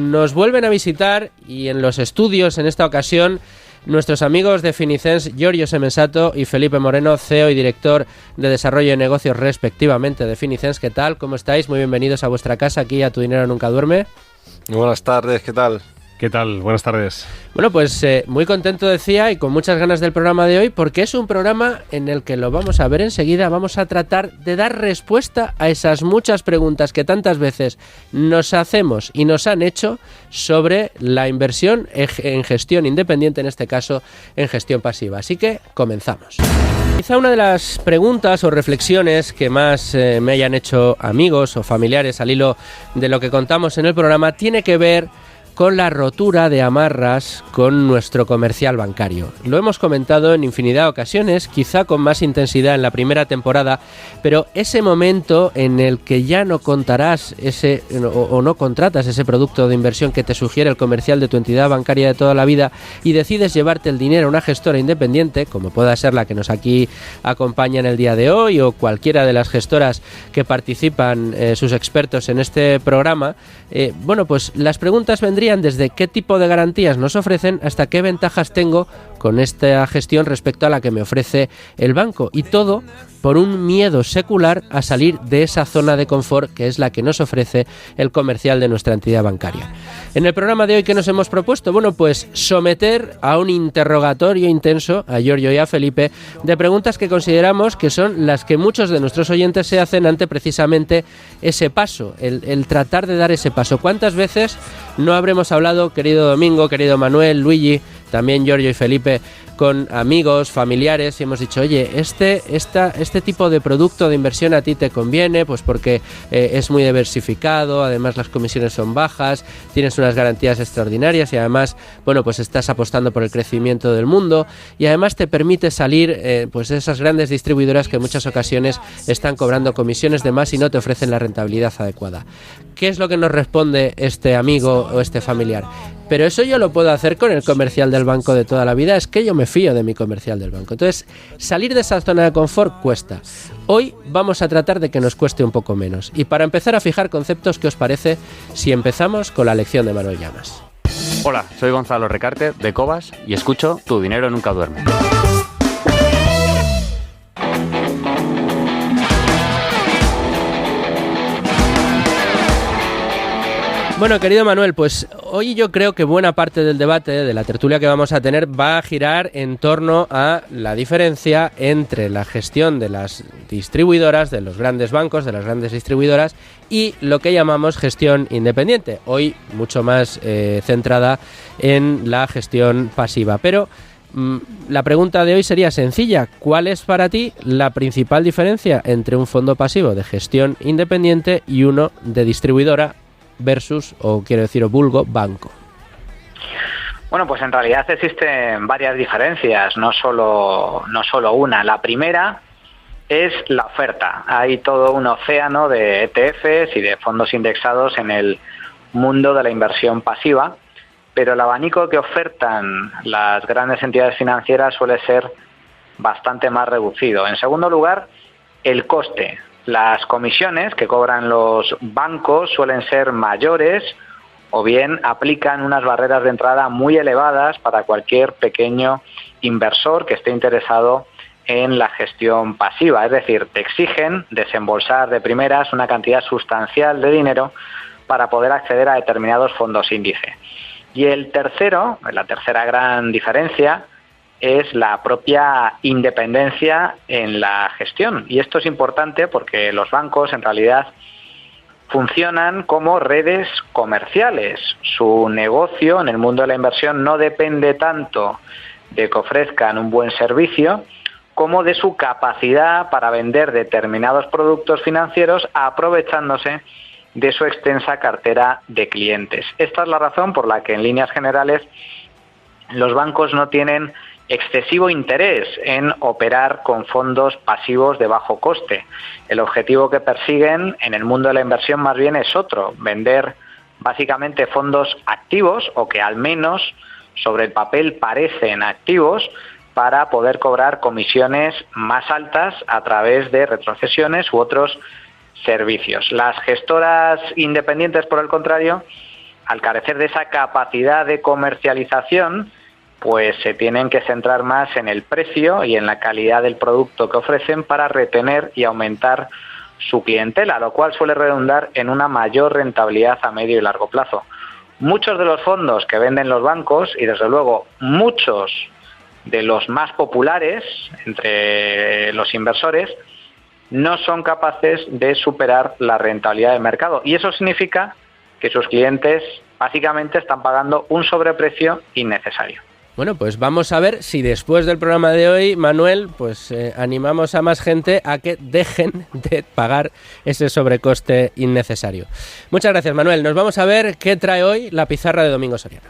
Nos vuelven a visitar y en los estudios, en esta ocasión, nuestros amigos de Finicens, Giorgio Semensato y Felipe Moreno, CEO y director de Desarrollo de Negocios respectivamente de Finicens. ¿Qué tal? ¿Cómo estáis? Muy bienvenidos a vuestra casa, aquí a Tu Dinero Nunca Duerme. Buenas tardes, ¿qué tal? ¿Qué tal? Buenas tardes. Bueno, pues muy contento, decía, y con muchas ganas del programa de hoy, porque es un programa en el que lo vamos a ver enseguida. Vamos a tratar de dar respuesta a esas muchas preguntas que tantas veces nos hacemos y nos han hecho sobre la inversión en gestión independiente, en este caso en gestión pasiva. Así que comenzamos. Quizá una de las preguntas o reflexiones que más me hayan hecho amigos o familiares al hilo de lo que contamos en el programa tiene que ver con la rotura de amarras con nuestro comercial bancario. Lo hemos comentado en infinidad de ocasiones, quizá con más intensidad en la primera temporada, pero ese momento en el que ya no contarás o no contratas ese producto de inversión que te sugiere el comercial de tu entidad bancaria de toda la vida y decides llevarte el dinero a una gestora independiente, como pueda ser la que nos aquí acompaña en el día de hoy o cualquiera de las gestoras que participan, sus expertos en este programa, bueno, pues las preguntas vendrían desde qué tipo de garantías nos ofrecen hasta qué ventajas tengo con esta gestión respecto a la que me ofrece el banco, y todo por un miedo secular a salir de esa zona de confort que es la que nos ofrece el comercial de nuestra entidad bancaria. En el programa de hoy, ¿qué nos hemos propuesto? Bueno, pues someter a un interrogatorio intenso a Giorgio y a Felipe de preguntas que consideramos que son las que muchos de nuestros oyentes se hacen ante precisamente ese paso, el tratar de dar ese paso. ¿Cuántas veces no habremos hablado, querido Domingo, querido Manuel, Luigi, también Giorgio y Felipe, con amigos, familiares, y hemos dicho, oye, este tipo de producto de inversión a ti te conviene, pues porque es muy diversificado, además las comisiones son bajas, tienes unas garantías extraordinarias y además, bueno, pues estás apostando por el crecimiento del mundo y además te permite salir pues de esas grandes distribuidoras que en muchas ocasiones están cobrando comisiones de más y no te ofrecen la rentabilidad adecuada. ¿Qué es lo que nos responde este amigo o este familiar? Pero eso yo lo puedo hacer con el comercial del banco de toda la vida, es que yo me fío de mi comercial del banco. Entonces, salir de esa zona de confort cuesta. Hoy vamos a tratar de que nos cueste un poco menos. Y para empezar a fijar conceptos, ¿qué os parece si empezamos con la lección de Manuel Llamas? Hola, soy Gonzalo Recarte, de Cobas, y escucho Tu Dinero Nunca Duerme. Bueno, querido Manuel, pues hoy yo creo que buena parte del debate, de la tertulia que vamos a tener, va a girar en torno a la diferencia entre la gestión de las distribuidoras, de los grandes bancos, de las grandes distribuidoras, y lo que llamamos gestión independiente, hoy mucho más centrada en la gestión pasiva. Pero la pregunta de hoy sería sencilla: ¿cuál es para ti la principal diferencia entre un fondo pasivo de gestión independiente y uno de distribuidora versus, o quiero decir, o vulgo, banco? Bueno, pues en realidad existen varias diferencias, no solo una. La primera es la oferta. Hay todo un océano de ETFs y de fondos indexados en el mundo de la inversión pasiva, pero el abanico que ofertan las grandes entidades financieras suele ser bastante más reducido. En segundo lugar, el coste. Las comisiones que cobran los bancos suelen ser mayores o bien aplican unas barreras de entrada muy elevadas para cualquier pequeño inversor que esté interesado en la gestión pasiva. Es decir, te exigen desembolsar de primeras una cantidad sustancial de dinero para poder acceder a determinados fondos índice. Y la tercera gran diferencia es la propia independencia en la gestión. Y esto es importante porque los bancos en realidad funcionan como redes comerciales. Su negocio en el mundo de la inversión no depende tanto de que ofrezcan un buen servicio como de su capacidad para vender determinados productos financieros aprovechándose de su extensa cartera de clientes. Esta es la razón por la que en líneas generales los bancos no tienen excesivo interés en operar con fondos pasivos de bajo coste. El objetivo que persiguen en el mundo de la inversión más bien es otro: vender básicamente fondos activos, o que al menos sobre el papel parecen activos, para poder cobrar comisiones más altas a través de retrocesiones u otros servicios. Las gestoras independientes, por el contrario, al carecer de esa capacidad de comercialización, pues se tienen que centrar más en el precio y en la calidad del producto que ofrecen para retener y aumentar su clientela, lo cual suele redundar en una mayor rentabilidad a medio y largo plazo. Muchos de los fondos que venden los bancos, y desde luego muchos de los más populares entre los inversores, no son capaces de superar la rentabilidad del mercado. Y eso significa que sus clientes básicamente están pagando un sobreprecio innecesario. Bueno, pues vamos a ver si después del programa de hoy, Manuel, pues animamos a más gente a que dejen de pagar ese sobrecoste innecesario. Muchas gracias, Manuel. Nos vamos a ver qué trae hoy la pizarra de Domingo Soriano.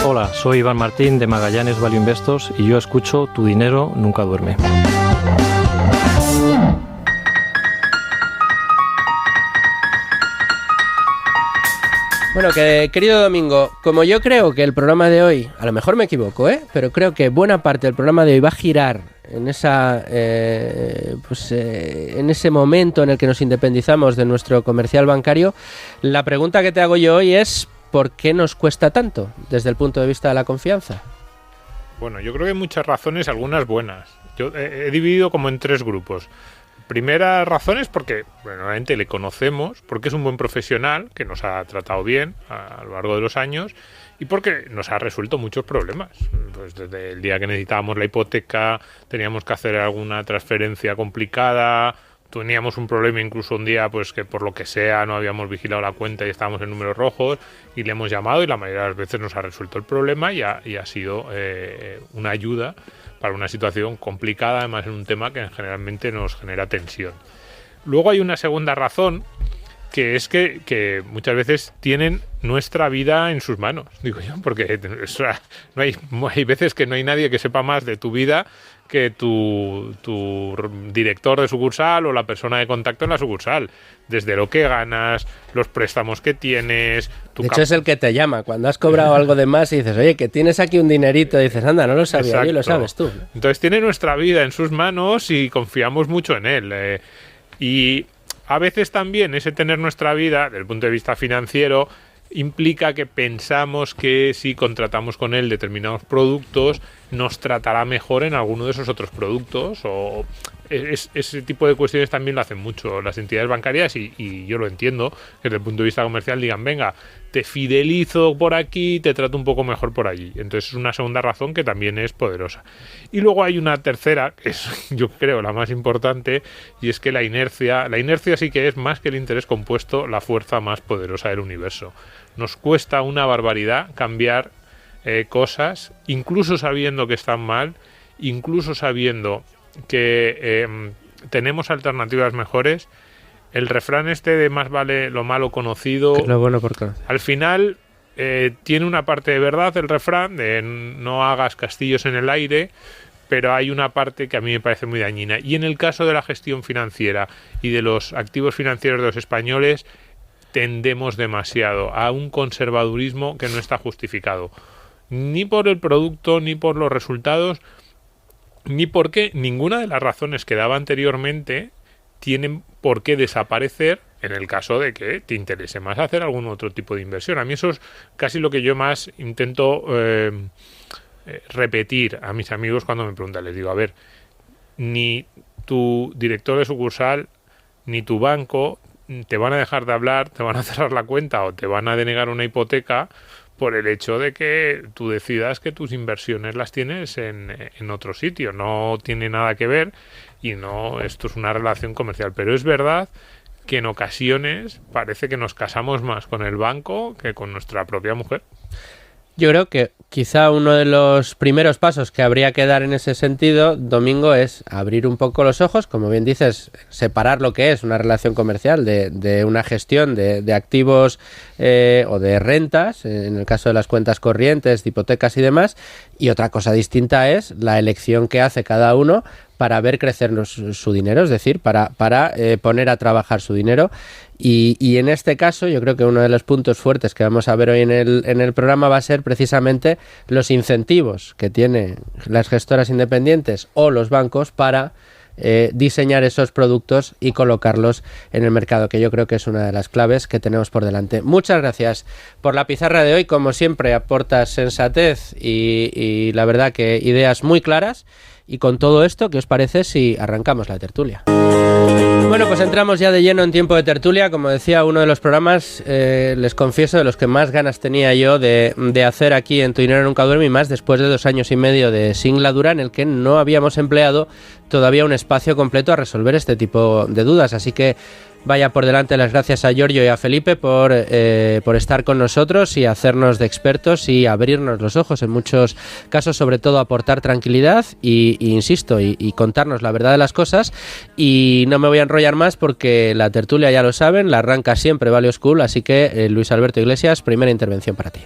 Hola, soy Iván Martín de Magallanes Value Investors y yo escucho Tu dinero nunca duerme. Bueno, querido Domingo, como yo creo que el programa de hoy, a lo mejor me equivoco, pero creo que buena parte del programa de hoy va a girar en en ese momento en el que nos independizamos de nuestro comercial bancario, la pregunta que te hago yo hoy es ¿por qué nos cuesta tanto desde el punto de vista de la confianza? Bueno, yo creo que hay muchas razones, algunas buenas. Yo he dividido como en 3 grupos. Primera razón es porque, bueno, realmente le conocemos, porque es un buen profesional que nos ha tratado bien a lo largo de los años y porque nos ha resuelto muchos problemas. Pues desde el día que necesitábamos la hipoteca, teníamos que hacer alguna transferencia complicada, teníamos un problema incluso un día pues que por lo que sea no habíamos vigilado la cuenta y estábamos en números rojos y le hemos llamado y la mayoría de las veces nos ha resuelto el problema y ha sido una ayuda para una situación complicada, además en un tema que generalmente nos genera tensión. Luego hay una segunda razón, que es que muchas veces tienen nuestra vida en sus manos, digo yo, porque no hay veces que no hay nadie que sepa más de tu vida que tu director de sucursal o la persona de contacto en la sucursal, desde lo que ganas, los préstamos que tienes. De hecho es el que te llama, cuando has cobrado algo de más y dices, oye, que tienes aquí un dinerito, y dices, anda, no lo sabía. Exacto. Yo, lo sabes tú. Entonces tiene nuestra vida en sus manos y confiamos mucho en él. Y a veces también ese tener nuestra vida, desde el punto de vista financiero, implica que pensamos que si contratamos con él determinados productos nos tratará mejor en alguno de esos otros productos, o ese tipo de cuestiones también lo hacen mucho las entidades bancarias y yo lo entiendo, que desde el punto de vista comercial digan, venga, te fidelizo por aquí, te trato un poco mejor por allí. Entonces es una segunda razón que también es poderosa. Y luego hay una tercera, que es yo creo la más importante, y es que la inercia sí que es más que el interés compuesto la fuerza más poderosa del universo. Nos cuesta una barbaridad cambiar cosas, incluso sabiendo que están mal, incluso sabiendo que tenemos alternativas mejores. El refrán de más vale lo malo conocido, que lo bueno por conocer. Al final tiene una parte de verdad el refrán de no hagas castillos en el aire, pero hay una parte que a mí me parece muy dañina. Y en el caso de la gestión financiera y de los activos financieros de los españoles, tendemos demasiado a un conservadurismo que no está justificado, ni por el producto, ni por los resultados, ni porque ninguna de las razones que daba anteriormente tienen por qué desaparecer en el caso de que te interese más hacer algún otro tipo de inversión. A mí eso es casi lo que yo más intento repetir a mis amigos cuando me preguntan. Les digo, a ver, ni tu director de sucursal ni tu banco te van a dejar de hablar, te van a cerrar la cuenta o te van a denegar una hipoteca por el hecho de que tú decidas que tus inversiones las tienes en otro sitio. No tiene nada que ver y no, esto es una relación comercial. Pero es verdad que en ocasiones parece que nos casamos más con el banco que con nuestra propia mujer. Yo creo que quizá uno de los primeros pasos que habría que dar en ese sentido, Domingo, es abrir un poco los ojos, como bien dices, separar lo que es una relación comercial de una gestión de activos o de rentas, en el caso de las cuentas corrientes, de hipotecas y demás, y otra cosa distinta es la elección que hace cada uno para ver crecer su dinero, es decir, para poner a trabajar su dinero. Y en este caso yo creo que uno de los puntos fuertes que vamos a ver hoy en el programa va a ser precisamente los incentivos que tienen las gestoras independientes o los bancos para diseñar esos productos y colocarlos en el mercado, que yo creo que es una de las claves que tenemos por delante. Muchas gracias por la pizarra de hoy. Como siempre, aportas sensatez y la verdad que ideas muy claras. Y con todo esto, ¿qué os parece si arrancamos la tertulia? Bueno, pues entramos ya de lleno en tiempo de tertulia. Como decía, uno de los programas, les confieso, de los que más ganas tenía yo de hacer aquí en Tu Dinero Nunca Duerme, y más después de 2 años y medio de singladura en el que no habíamos empleado todavía un espacio completo a resolver este tipo de dudas. Así que vaya por delante las gracias a Giorgio y a Felipe por estar con nosotros y hacernos de expertos y abrirnos los ojos en muchos casos, sobre todo aportar tranquilidad y insisto, y contarnos la verdad de las cosas. Y no me voy a enrollar más porque la tertulia, ya lo saben, la arranca siempre Value School, así que Luis Alberto Iglesias, primera intervención para ti.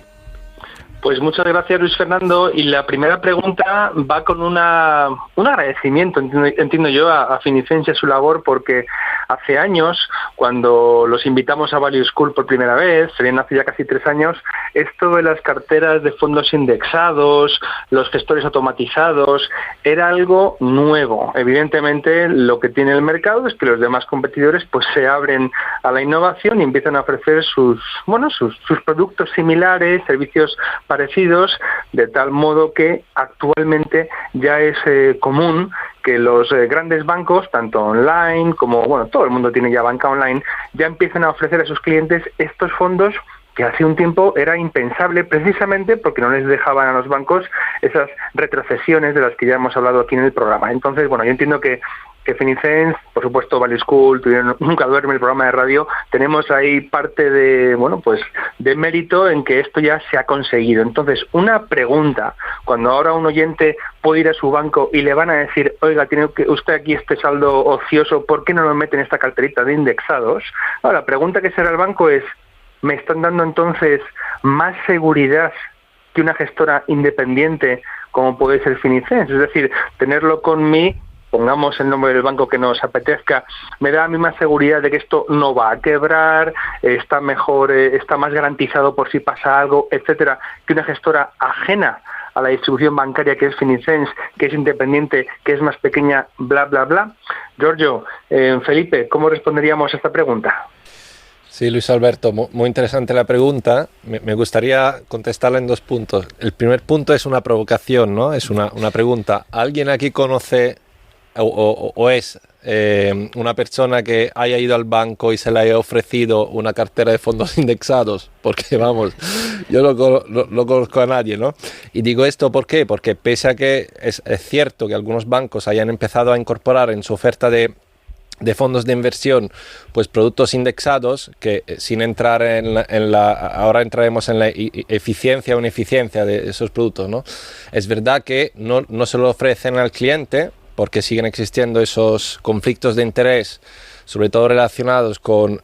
Pues muchas gracias, Luis Fernando. Y la primera pregunta va con un agradecimiento, entiendo yo, a Finicens y a su labor, porque hace años, cuando los invitamos a Value School por primera vez, serían hace ya casi 3 años, esto de las carteras de fondos indexados, los gestores automatizados, era algo nuevo. Evidentemente, lo que tiene el mercado es que los demás competidores pues se abren a la innovación y empiezan a ofrecer sus productos similares, servicios parecidos, de tal modo que actualmente ya es común que los grandes bancos, tanto online como, todo el mundo tiene ya banca online, ya empiezan a ofrecer a sus clientes estos fondos que hace un tiempo era impensable, precisamente porque no les dejaban a los bancos esas retrocesiones de las que ya hemos hablado aquí en el programa. Entonces, yo entiendo que Finicens, por supuesto, Value School, Nunca Duerme, el programa de radio, tenemos ahí parte de, de mérito en que esto ya se ha conseguido. Entonces, una pregunta, cuando ahora un oyente puede ir a su banco y le van a decir, oiga, tiene usted aquí este saldo ocioso, ¿por qué no lo mete en esta carterita de indexados? Ahora, la pregunta que será el banco es, ¿me están dando entonces más seguridad que una gestora independiente como puede ser Finicens? Es decir, tenerlo con mí, pongamos el nombre del banco que nos apetezca, me da a mí más seguridad de que esto no va a quebrar, está mejor, está más garantizado por si pasa algo, etcétera, que una gestora ajena a la distribución bancaria que es Finicens, que es independiente, que es más pequeña, bla, bla, bla. Giorgio, Felipe, ¿cómo responderíamos a esta pregunta? Sí, Luis Alberto, muy interesante la pregunta. Me gustaría contestarla en 2 puntos. El primer punto es una provocación, ¿no? Es una pregunta. ¿Alguien aquí conoce o es una persona que haya ido al banco y se le haya ofrecido una cartera de fondos indexados? Porque yo no conozco a nadie, ¿no? Y digo esto ¿por qué? Porque pese a que es cierto que algunos bancos hayan empezado a incorporar en su oferta de fondos de inversión, pues productos indexados, que sin entrar ahora entraremos en la eficiencia o ineficiencia de esos productos, ¿no? Es verdad que no se lo ofrecen al cliente, porque siguen existiendo esos conflictos de interés, sobre todo relacionados con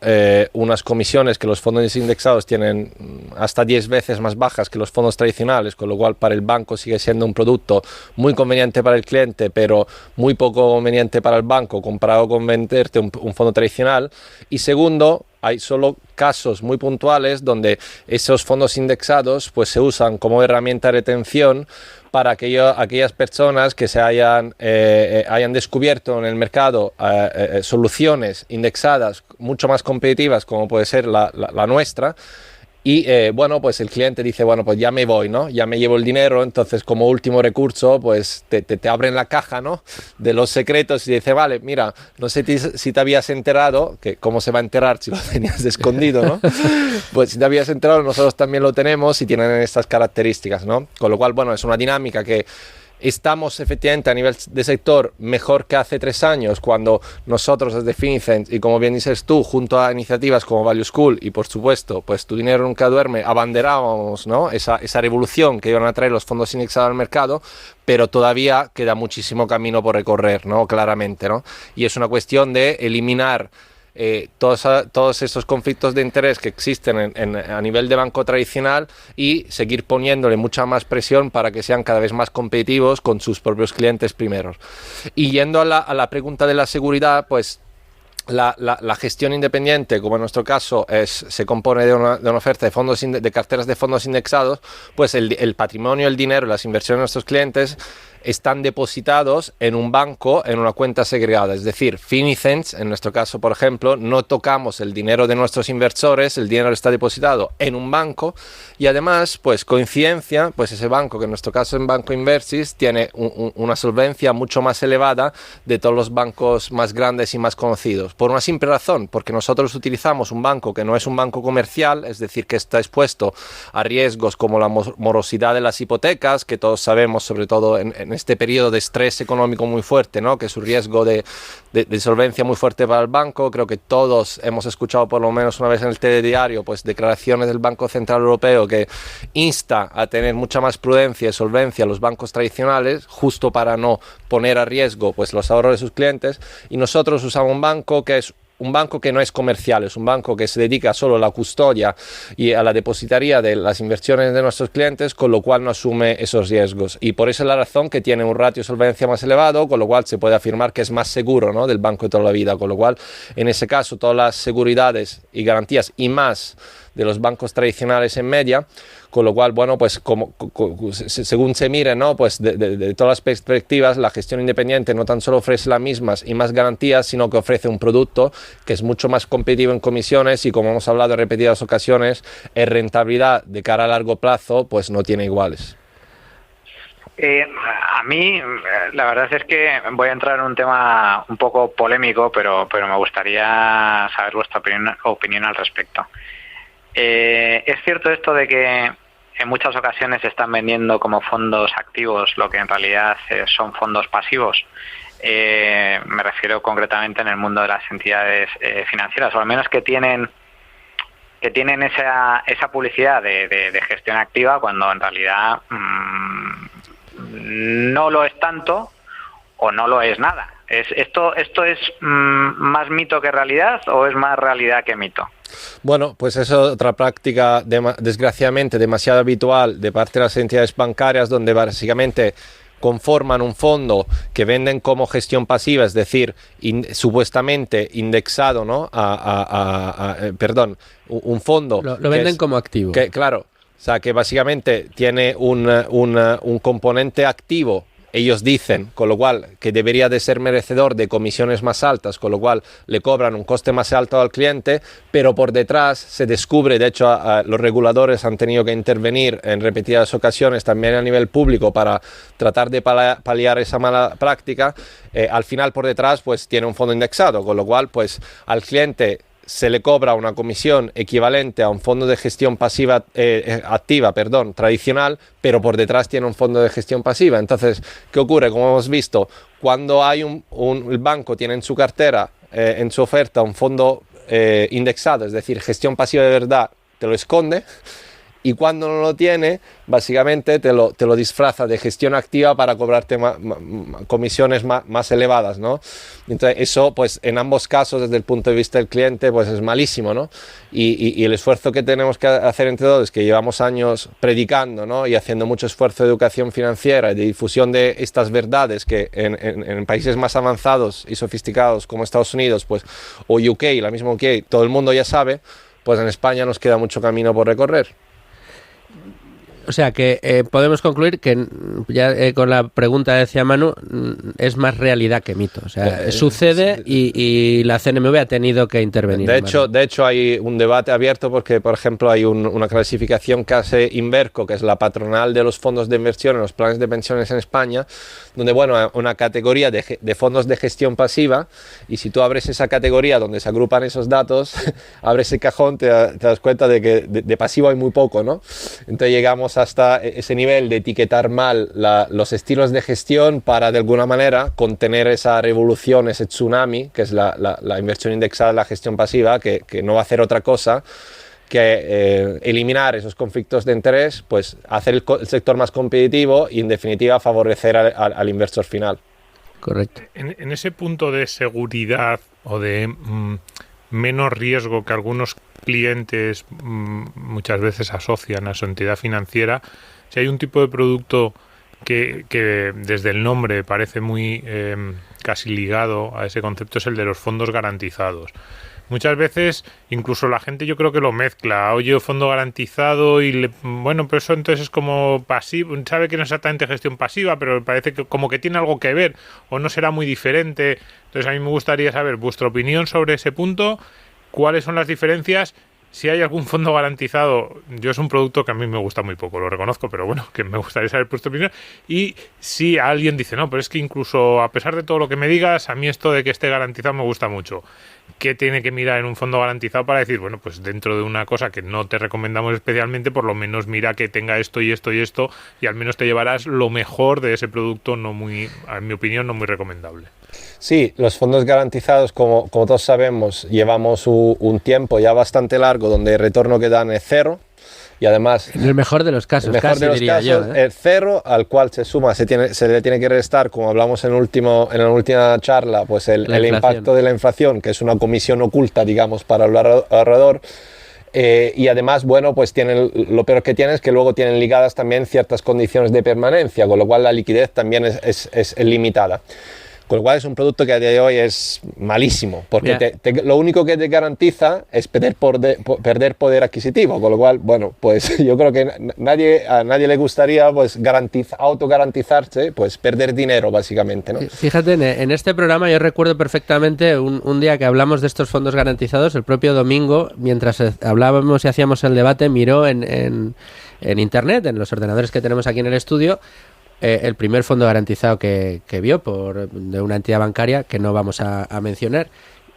unas comisiones que los fondos indexados tienen hasta 10 veces más bajas que los fondos tradicionales, con lo cual para el banco sigue siendo un producto muy conveniente para el cliente, pero muy poco conveniente para el banco comparado con venderte un fondo tradicional. Y segundo, hay solo casos muy puntuales donde esos fondos indexados pues se usan como herramienta de retención para aquellas personas que se hayan descubierto en el mercado soluciones indexadas mucho más competitivas, como puede ser la nuestra. Y pues el cliente dice, pues ya me voy, ¿no? Ya me llevo el dinero, entonces como último recurso, pues te abren la caja, ¿no? De los secretos y dice, vale, mira, no sé si te habías enterado, que cómo se va a enterar si lo tenías escondido, ¿no? Pues si te habías enterado, nosotros también lo tenemos y tienen estas características, ¿no? Con lo cual, es una dinámica que estamos efectivamente a nivel de sector mejor que hace 3 años, cuando nosotros desde Finicens y como bien dices tú, junto a iniciativas como Value School y por supuesto pues Tu Dinero Nunca Duerme, abanderábamos, ¿no? esa revolución que iban a traer los fondos indexados al mercado, pero todavía queda muchísimo camino por recorrer, ¿no? Claramente, ¿no? Y es una cuestión de eliminar todos estos conflictos de interés que existen a nivel de banco tradicional y seguir poniéndole mucha más presión para que sean cada vez más competitivos con sus propios clientes primeros. Y yendo a la pregunta de la seguridad, pues la gestión independiente, como en nuestro caso se compone de una oferta de fondos de carteras de fondos indexados, pues el patrimonio, el dinero, las inversiones de nuestros clientes están depositados en un banco, en una cuenta segregada. Es decir, Finicens, en nuestro caso, por ejemplo, no tocamos el dinero de nuestros inversores, el dinero está depositado en un banco y además, pues coincidencia, pues ese banco, que en nuestro caso es Banco Inversis, tiene una solvencia mucho más elevada de todos los bancos más grandes y más conocidos. Por una simple razón, porque nosotros utilizamos un banco que no es un banco comercial, es decir, que está expuesto a riesgos como la morosidad de las hipotecas, que todos sabemos, sobre todo en este periodo de estrés económico muy fuerte, ¿no? Que es un riesgo de solvencia muy fuerte para el banco. Creo que todos hemos escuchado por lo menos una vez en el telediario pues declaraciones del Banco Central Europeo que insta a tener mucha más prudencia y solvencia a los bancos tradicionales, justo para no poner a riesgo pues los ahorros de sus clientes. Y nosotros usamos un banco que es un banco que no es comercial, es un banco que se dedica solo a la custodia y a la depositaría de las inversiones de nuestros clientes, con lo cual no asume esos riesgos. Y por eso es la razón que tiene un ratio de solvencia más elevado, con lo cual se puede afirmar que es más seguro, ¿no?, del banco de toda la vida. Con lo cual, en ese caso, todas las seguridades y garantías y más de los bancos tradicionales en media, con lo cual, bueno, pues según se mire, ¿no?, pues de todas las perspectivas, la gestión independiente no tan solo ofrece las mismas y más garantías, sino que ofrece un producto que es mucho más competitivo en comisiones y, como hemos hablado en repetidas ocasiones, en rentabilidad de cara a largo plazo, pues no tiene iguales. A mí, la verdad es que voy a entrar en un tema un poco polémico, pero me gustaría saber vuestra opinión al respecto. Es cierto esto de que en muchas ocasiones se están vendiendo como fondos activos lo que en realidad son fondos pasivos. Me refiero concretamente en el mundo de las entidades financieras, o al menos que tienen esa publicidad de gestión activa, cuando en realidad no lo es tanto o no lo es nada. ¿Esto es más mito que realidad o es más realidad que mito? Bueno, pues es otra práctica desgraciadamente demasiado habitual de parte de las entidades bancarias, donde básicamente conforman un fondo que venden como gestión pasiva, es decir, supuestamente indexado, ¿no? Perdón, un fondo lo venden como activo. Claro, o sea, que básicamente tiene un componente activo. Ellos dicen, con lo cual, que debería de ser merecedor de comisiones más altas, con lo cual le cobran un coste más alto al cliente, pero por detrás se descubre, de hecho los reguladores han tenido que intervenir en repetidas ocasiones también a nivel público para tratar de paliar esa mala práctica. Al final, por detrás, pues tiene un fondo indexado, con lo cual, pues al cliente se le cobra una comisión equivalente a un fondo de gestión pasiva activa, tradicional, pero por detrás tiene un fondo de gestión pasiva. Entonces, ¿qué ocurre? Como hemos visto, cuando hay el banco tiene en su cartera, en su oferta, un fondo indexado, es decir, gestión pasiva de verdad, te lo esconde. Y cuando no lo tiene, básicamente te lo disfraza de gestión activa para cobrarte comisiones más elevadas, ¿no? Entonces eso, pues en ambos casos, desde el punto de vista del cliente, pues es malísimo, ¿no? Y el esfuerzo que tenemos que hacer entre todos, que llevamos años predicando, ¿no?, y haciendo mucho esfuerzo de educación financiera y de difusión de estas verdades que en países más avanzados y sofisticados como Estados Unidos, pues, o UK, la misma UK, todo el mundo ya sabe, pues en España nos queda mucho camino por recorrer. O sea que podemos concluir que ya con la pregunta que decía Manu, es más realidad que mito. O sea, sucede y la CNMV ha tenido que intervenir. De hecho hay un debate abierto porque, por ejemplo, hay una clasificación que hace Inverco, que es la patronal de los fondos de inversión en los planes de pensiones en España, donde, bueno, una categoría de fondos de gestión pasiva, y si tú abres esa categoría donde se agrupan esos datos, abres el cajón, te das cuenta de que de pasivo hay muy poco, ¿no? Entonces llegamos hasta ese nivel de etiquetar mal los estilos de gestión para, de alguna manera, contener esa revolución, ese tsunami, que es la inversión indexada, la gestión pasiva, que no va a hacer otra cosa que eliminar esos conflictos de interés, pues hacer el sector más competitivo y, en definitiva, favorecer al inversor final. Correcto. En ese punto de seguridad o de menos riesgo que algunos clientes muchas veces asocian a su entidad financiera, si hay un tipo de producto que desde el nombre parece muy casi ligado a ese concepto, es el de los fondos garantizados. muchas veces incluso la gente yo creo que lo mezcla. Oye, fondo garantizado bueno, pero eso entonces es como pasivo, sabe que no es exactamente gestión pasiva, pero parece que como que tiene algo que ver o no será muy diferente. Entonces a mí me gustaría saber vuestra opinión sobre ese punto, cuáles son las diferencias. Si hay algún fondo garantizado, yo es un producto que a mí me gusta muy poco, lo reconozco, pero bueno, que me gustaría saber vuestra opinión. Y si alguien dice, no, pero es que incluso a pesar de todo lo que me digas, a mí esto de que esté garantizado me gusta mucho. ¿Qué tiene que mirar en un fondo garantizado para decir, bueno, pues dentro de una cosa que no te recomendamos especialmente, por lo menos mira que tenga esto y esto y esto, y al menos te llevarás lo mejor de ese producto, no muy, en mi opinión, no muy recomendable? Sí, los fondos garantizados, como todos sabemos, llevamos un tiempo ya bastante largo donde el retorno que dan es cero. Y además, en el mejor de los casos, casi diría yo, es cero, al cual se suma, se le tiene que restar, como hablamos en la última charla, pues el impacto de la inflación, que es una comisión oculta, digamos, para el ahorrador. Y además, bueno, pues lo peor que tiene es que luego tienen ligadas también ciertas condiciones de permanencia, con lo cual la liquidez también es limitada. Con lo cual es un producto que a día de hoy es malísimo, porque lo único que te garantiza es perder poder adquisitivo, con lo cual, bueno, pues yo creo que a nadie le gustaría pues autogarantizarse, pues perder dinero básicamente, ¿no? Fíjate, en este programa yo recuerdo perfectamente un día que hablamos de estos fondos garantizados, el propio Domingo, mientras hablábamos y hacíamos el debate, miró en internet, en los ordenadores que tenemos aquí en el estudio, el primer fondo garantizado que vio de una entidad bancaria que no vamos a mencionar,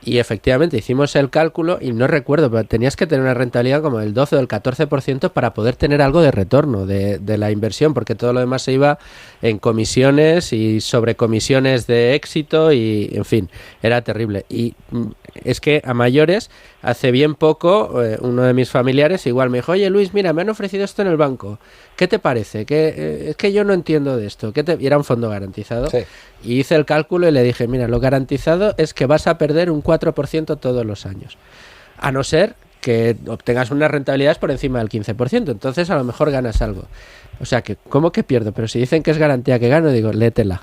y efectivamente hicimos el cálculo y no recuerdo, pero tenías que tener una rentabilidad como del 12 o del 14% para poder tener algo de retorno de la inversión, porque todo lo demás se iba en comisiones y sobrecomisiones de éxito y, en fin, era terrible. Y es que a mayores, hace bien poco, uno de mis familiares igual me dijo, oye Luis, mira, me han ofrecido esto en el banco, ¿qué te parece? Es que yo no entiendo de esto. Y era un fondo garantizado. Sí. Y hice el cálculo y le dije, mira, lo garantizado es que vas a perder un 4% todos los años, a no ser que obtengas unas rentabilidades por encima del 15%, entonces a lo mejor ganas algo. O sea, que ¿cómo que pierdo? Pero si dicen que es garantía que gano, digo, léetela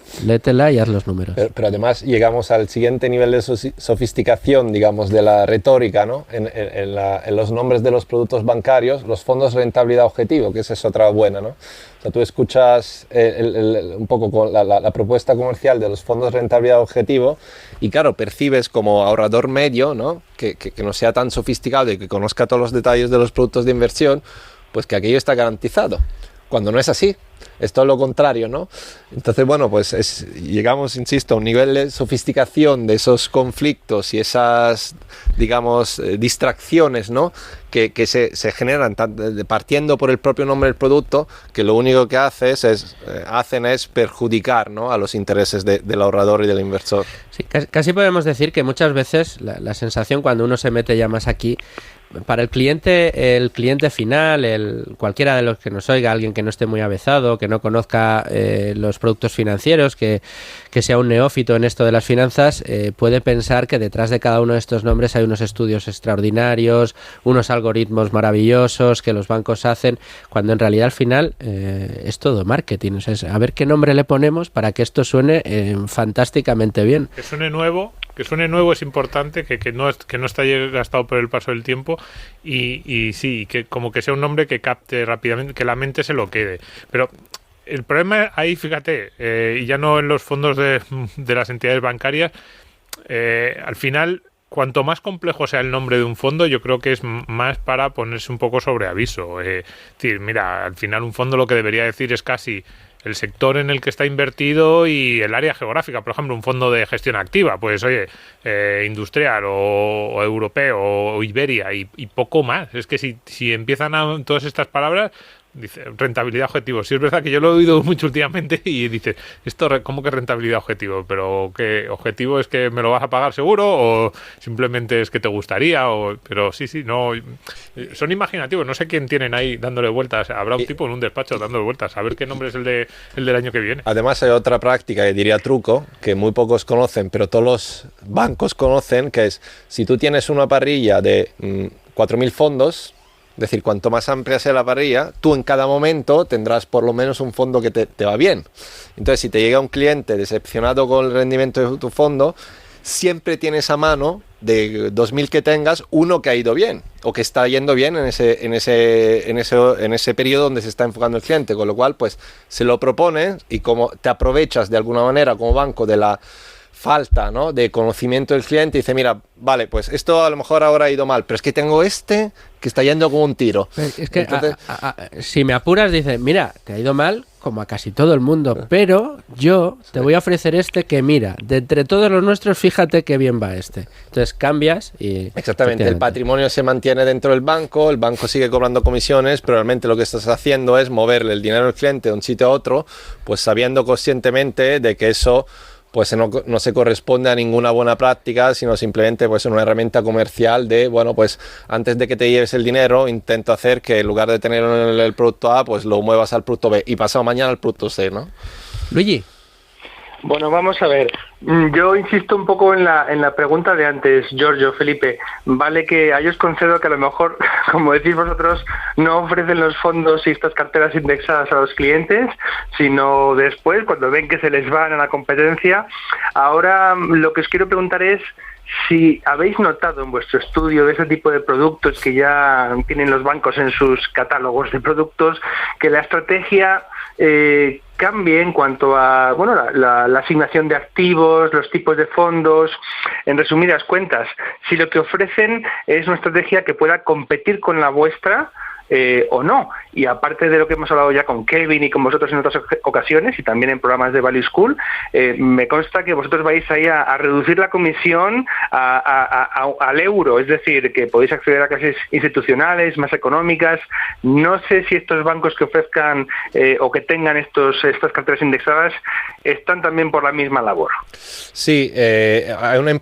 y haz los números. Pero además llegamos al siguiente nivel de sofisticación, digamos, de la retórica, ¿no? En los nombres de los productos bancarios, los fondos de rentabilidad objetivo, que esa es otra buena, ¿no? O sea, tú escuchas un poco con la propuesta comercial de los fondos de rentabilidad objetivo y, claro, percibes como ahorrador medio, ¿no? Que no sea tan sofisticado y que conozca todos los detalles de los productos de inversión, pues que aquello está garantizado. Cuando no es así, es todo lo contrario, ¿no? Entonces, bueno, pues llegamos, insisto, a un nivel de sofisticación de esos conflictos y esas, digamos, distracciones, ¿no? Que se generan partiendo por el propio nombre del producto, que lo único que hacen es perjudicar, ¿no? A los intereses del ahorrador y del inversor. Sí, casi podemos decir que muchas veces la sensación cuando uno se mete ya más aquí, para el cliente final, cualquiera de los que nos oiga, alguien que no esté muy avezado, que no conozca los productos financieros, que sea un neófito en esto de las finanzas, puede pensar que detrás de cada uno de estos nombres hay unos estudios extraordinarios, unos algoritmos maravillosos que los bancos hacen, cuando en realidad al final es todo marketing. O sea, es a ver qué nombre le ponemos para que esto suene fantásticamente bien. Que suene nuevo es importante, que no está gastado por el paso del tiempo y sí, que como que sea un nombre que capte rápidamente, que la mente se lo quede. Pero el problema ahí, fíjate, y ya no en los fondos de las entidades bancarias, al final, cuanto más complejo sea el nombre de un fondo, yo creo que es más para ponerse un poco sobre aviso. Es decir, mira, al final un fondo lo que debería decir es casi el sector en el que está invertido y el área geográfica. Por ejemplo, un fondo de gestión activa, pues oye, industrial o europeo o Iberia y poco más. Es que si empiezan a todas estas palabras, dice rentabilidad objetivo. Sí, es verdad que yo lo he oído mucho últimamente y dices, esto ¿cómo que rentabilidad objetivo? Pero ¿qué objetivo es que me lo vas a pagar seguro o simplemente es que te gustaría? Pero sí, no, son imaginativos. No sé quién tienen ahí dándole vueltas. Habrá un tipo en un despacho dándole vueltas a ver qué nombre es el del año que viene. Además hay otra práctica, que diría truco, que muy pocos conocen, pero todos los bancos conocen, que es si tú tienes una parrilla de 4.000 fondos, es decir, cuanto más amplia sea la parrilla, tú en cada momento tendrás por lo menos un fondo que te va bien. Entonces, si te llega un cliente decepcionado con el rendimiento de tu fondo, siempre tienes a mano, de 2.000 que tengas, uno que ha ido bien o que está yendo bien en ese periodo donde se está enfocando el cliente, con lo cual pues se lo propones y como te aprovechas de alguna manera como banco de la falta, ¿no?, de conocimiento del cliente y dice, mira, vale, pues esto a lo mejor ahora ha ido mal, pero es que tengo este que está yendo como un tiro. Es que entonces, si me apuras, dice, mira, te ha ido mal como a casi todo el mundo, pero yo te voy a ofrecer este que, mira, de entre todos los nuestros, fíjate qué bien va este. Entonces cambias y... Exactamente, el patrimonio se mantiene dentro del banco, el banco sigue cobrando comisiones, pero realmente lo que estás haciendo es moverle el dinero al cliente de un sitio a otro, pues sabiendo conscientemente de que eso pues no se corresponde a ninguna buena práctica, sino simplemente pues una herramienta comercial de, bueno, pues antes de que te lleves el dinero, intento hacer que en lugar de tenerlo en el producto A, pues lo muevas al producto B y pasado mañana al producto C, ¿no? Luigi. Bueno, vamos a ver. Yo insisto un poco en la pregunta de antes, Giorgio, Felipe. Vale que a ellos concedo que a lo mejor, como decís vosotros, no ofrecen los fondos y estas carteras indexadas a los clientes, sino después, cuando ven que se les van a la competencia. Ahora, lo que os quiero preguntar es si habéis notado en vuestro estudio de ese tipo de productos que ya tienen los bancos en sus catálogos de productos, que la estrategia cambie en cuanto a la asignación de activos, los tipos de fondos. En resumidas cuentas, si lo que ofrecen es una estrategia que pueda competir con la vuestra o no. Y aparte de lo que hemos hablado ya con Kevin y con vosotros en otras ocasiones y también en programas de Value School, me consta que vosotros vais ahí a reducir la comisión al euro, es decir, que podéis acceder a clases institucionales más económicas. No sé si estos bancos que ofrezcan o que tengan estas carteras indexadas están también por la misma labor. Sí, hay una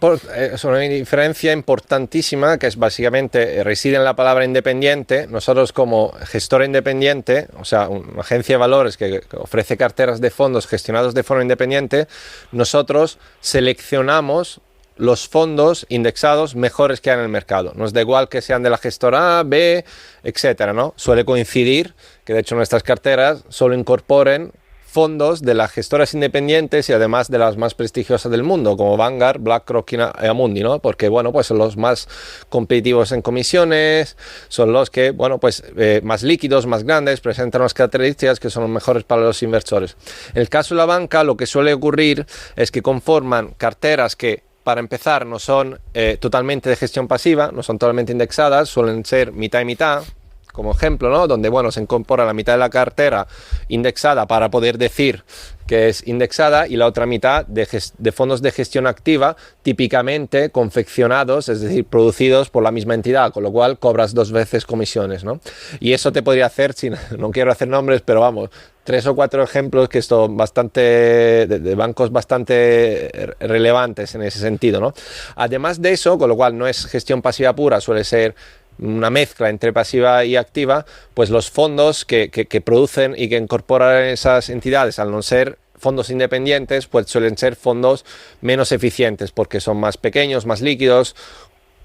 diferencia importantísima que es básicamente reside en la palabra independiente. Nosotros como gestora independiente, o sea, una agencia de valores que ofrece carteras de fondos gestionados de forma independiente, nosotros seleccionamos los fondos indexados mejores que hay en el mercado. Nos da igual que sean de la gestora A, B, etcétera, ¿no? Suele coincidir que de hecho nuestras carteras solo incorporen fondos de las gestoras independientes y además de las más prestigiosas del mundo, como Vanguard, BlackRock y Amundi, ¿no? Porque, bueno, pues son los más competitivos en comisiones, son los que, bueno, pues más líquidos, más grandes, presentan unas características que son los mejores para los inversores. En el caso de la banca, lo que suele ocurrir es que conforman carteras que, para empezar, no son totalmente de gestión pasiva, no son totalmente indexadas, suelen ser mitad y mitad, como ejemplo, ¿no? Donde, bueno, se incorpora la mitad de la cartera indexada para poder decir que es indexada y la otra mitad de fondos de gestión activa, típicamente confeccionados, es decir, producidos por la misma entidad, con lo cual cobras 2 veces comisiones, ¿no? Y eso te podría hacer, no quiero hacer nombres, pero vamos, 3 o 4 ejemplos que son bastante de bancos bastante relevantes en ese sentido, ¿no? Además de eso, con lo cual no es gestión pasiva pura, suele ser una mezcla entre pasiva y activa, pues los fondos que producen y que incorporan esas entidades, al no ser fondos independientes, pues suelen ser fondos menos eficientes porque son más pequeños, más líquidos.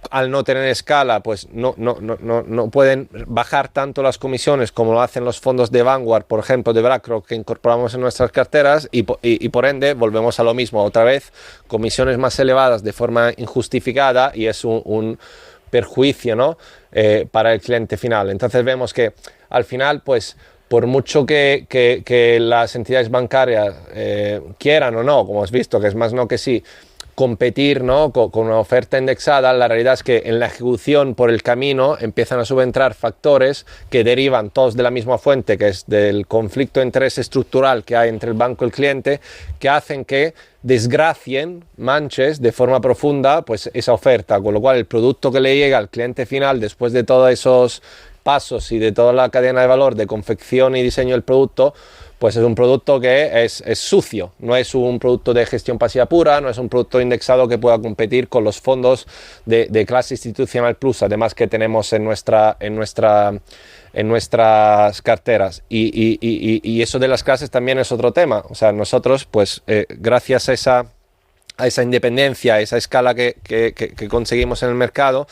Al no tener escala, pues no pueden bajar tanto las comisiones como lo hacen los fondos de Vanguard, por ejemplo, de BlackRock, que incorporamos en nuestras carteras y por ende volvemos a lo mismo, otra vez, comisiones más elevadas de forma injustificada y es un perjuicio, ¿no? Para el cliente final. Entonces vemos que al final, pues por mucho que las entidades bancarias quieran o no, como has visto, que es más no que sí, competir, ¿no? con una oferta indexada, la realidad es que en la ejecución por el camino empiezan a subentrar factores que derivan todos de la misma fuente, que es del conflicto de interés estructural que hay entre el banco y el cliente, que hacen que desgracien, manches de forma profunda pues esa oferta, con lo cual el producto que le llega al cliente final después de todos esos pasos y de toda la cadena de valor de confección y diseño del producto, pues es un producto que es sucio, no es un producto de gestión pasiva pura, no es un producto indexado que pueda competir con los fondos de clase institucional plus, además que tenemos en nuestras carteras. Y eso de las clases también es otro tema. O sea, nosotros, pues, gracias a esa independencia, a esa escala que conseguimos en el mercado,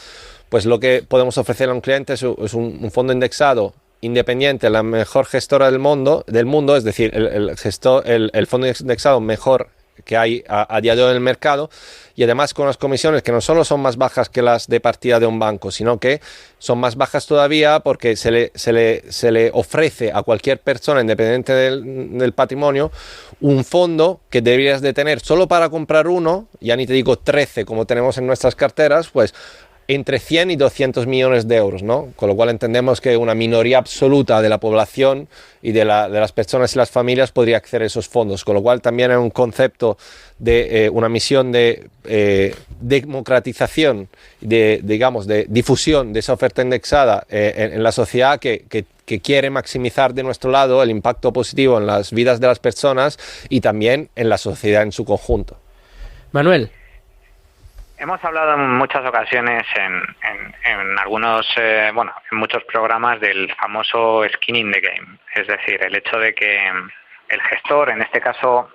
pues lo que podemos ofrecer a un cliente es un fondo indexado independiente, la mejor gestora del mundo, es decir, el fondo indexado mejor que hay a día de hoy en el mercado, y además con las comisiones que no solo son más bajas que las de partida de un banco, sino que son más bajas todavía porque se le ofrece a cualquier persona, independiente del patrimonio, un fondo que deberías de tener solo para comprar uno, ya ni te digo 13 como tenemos en nuestras carteras, pues entre 100 y 200 millones de euros, ¿no? Con lo cual entendemos que una minoría absoluta de la población y de las personas y las familias podría acceder a esos fondos, con lo cual también es un concepto de una misión de democratización, digamos, de difusión de esa oferta indexada en la sociedad que quiere maximizar de nuestro lado el impacto positivo en las vidas de las personas y también en la sociedad en su conjunto. Manuel. Hemos hablado en muchas ocasiones en algunos, en muchos programas del famoso skin in the game. Es decir, el hecho de que el gestor, en este caso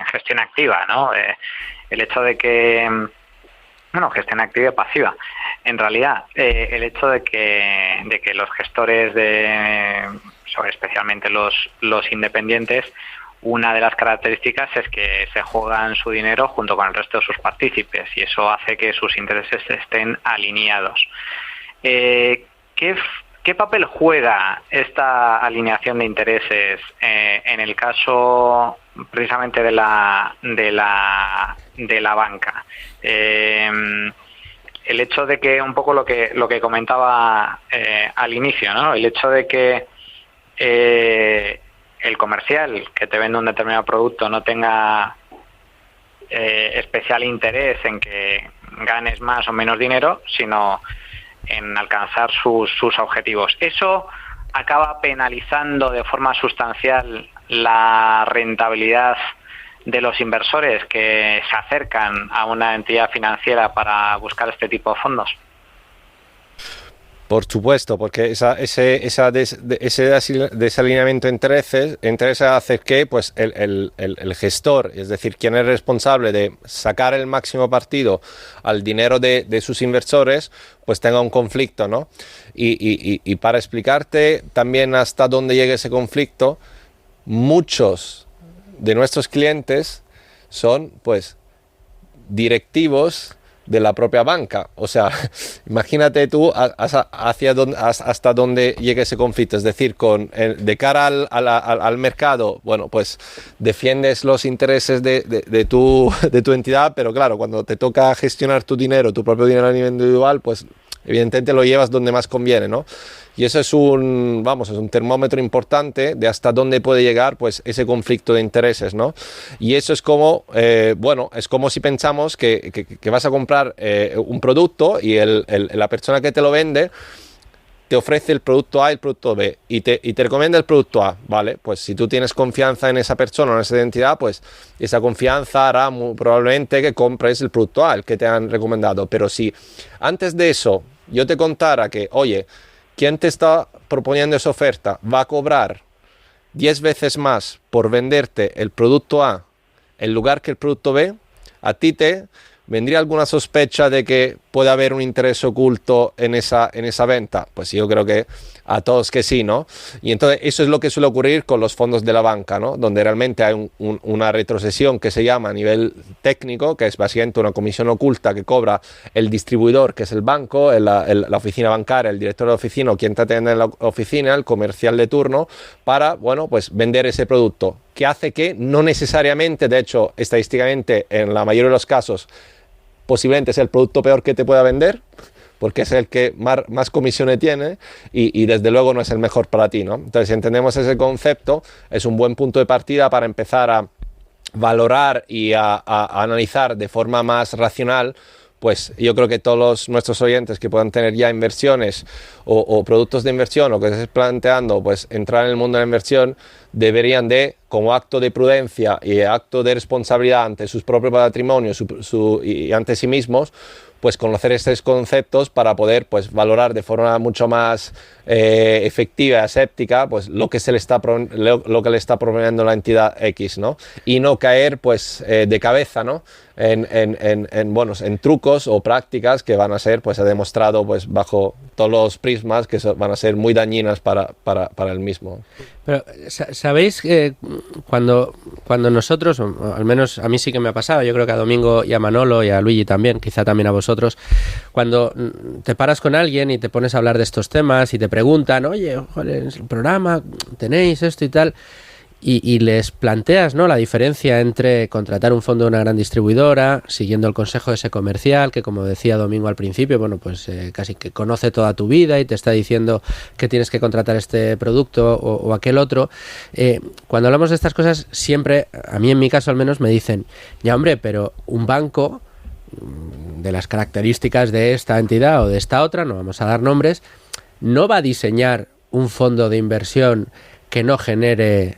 gestión activa, ¿no? El hecho de que, gestión activa y pasiva. En realidad, el hecho de que los gestores especialmente los independientes, una de las características es que se juegan su dinero junto con el resto de sus partícipes y eso hace que sus intereses estén alineados. ¿Qué papel juega esta alineación de intereses en el caso precisamente de la banca? El hecho de que un poco lo que comentaba al inicio, ¿no? El hecho de que el comercial que te vende un determinado producto no tenga especial interés en que ganes más o menos dinero, sino en alcanzar sus objetivos. Eso acaba penalizando de forma sustancial la rentabilidad de los inversores que se acercan a una entidad financiera para buscar este tipo de fondos. Por supuesto, porque ese desalineamiento de intereses hace que pues, el gestor, es decir, quien es responsable de sacar el máximo partido al dinero de sus inversores, pues tenga un conflicto, ¿no? Y para explicarte también hasta dónde llega ese conflicto, muchos de nuestros clientes son pues directivos de la propia banca. O sea, imagínate tú hasta dónde llega ese conflicto. Es decir, de cara al mercado, bueno, pues defiendes los intereses de tu entidad, pero claro, cuando te toca gestionar tu dinero, tu propio dinero a nivel individual, pues evidentemente lo llevas donde más conviene, ¿no? Y eso es un termómetro importante de hasta dónde puede llegar pues ese conflicto de intereses, ¿no? Y eso es como, es como si pensamos que vas a comprar un producto y la persona que te lo vende te ofrece el producto A y el producto B y te recomienda el producto A, ¿vale? Pues si tú tienes confianza en esa persona o en esa identidad, pues esa confianza hará muy probablemente que compres el producto A, el que te han recomendado. Pero si antes de eso yo te contara que, oye, quien te está proponiendo esa oferta va a cobrar 10 veces más por venderte el producto A en lugar que el producto B, a ti te vendría alguna sospecha de que puede haber un interés oculto en esa venta. Pues yo creo que a todos que sí, ¿no? Y entonces eso es lo que suele ocurrir con los fondos de la banca, ¿no? Donde realmente hay una retrocesión que se llama a nivel técnico, que es básicamente una comisión oculta que cobra el distribuidor, que es el banco, la oficina bancaria, el director de oficina o quien te atiende en la oficina, el comercial de turno, para, bueno, pues vender ese producto, que hace que no necesariamente, de hecho, estadísticamente, en la mayoría de los casos, posiblemente sea el producto peor que te pueda vender, porque es el que más comisiones tiene y desde luego no es el mejor para ti, ¿no? Entonces, si entendemos ese concepto, es un buen punto de partida para empezar a valorar y a analizar de forma más racional. Pues yo creo que todos nuestros oyentes que puedan tener ya inversiones o productos de inversión o que se estén planteando pues entrar en el mundo de la inversión, deberían de, como acto de prudencia y acto de responsabilidad ante sus propios patrimonios y ante sí mismos, pues conocer estos conceptos para poder pues valorar de forma mucho más efectiva y aséptica pues lo que le está proponiendo la entidad X, ¿no? Y no caer pues de cabeza, ¿no? en trucos o prácticas que van a ser, pues he demostrado pues bajo todos los prismas que van a ser muy dañinas para el mismo. Pero, ¿sabéis que cuando nosotros, o al menos a mí sí que me ha pasado, yo creo que a Domingo y a Manolo y a Luigi también, quizá también a vosotros, cuando te paras con alguien y te pones a hablar de estos temas y te preguntan, oye, joder, en el programa tenéis esto y tal, y les planteas, ¿no?, la diferencia entre contratar un fondo de una gran distribuidora, siguiendo el consejo de ese comercial, que como decía Domingo al principio, bueno, pues casi que conoce toda tu vida y te está diciendo que tienes que contratar este producto o aquel otro. Cuando hablamos de estas cosas, siempre, a mí en mi caso al menos, me dicen, ya hombre, pero un banco de las características de esta entidad o de esta otra, no vamos a dar nombres, no va a diseñar un fondo de inversión que no genere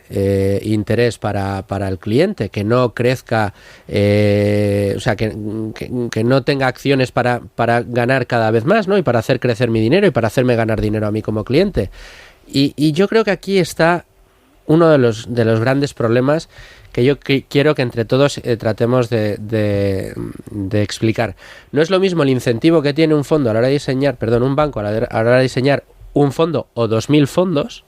interés para el cliente, que no crezca, o sea, que no tenga acciones para ganar cada vez más, ¿no? Y para hacer crecer mi dinero y para hacerme ganar dinero a mí como cliente. Y yo creo que aquí está uno de los grandes problemas que yo quiero que entre todos tratemos de explicar. No es lo mismo el incentivo que tiene un fondo a la hora de diseñar, un banco a la hora de diseñar un fondo o 2.000 fondos,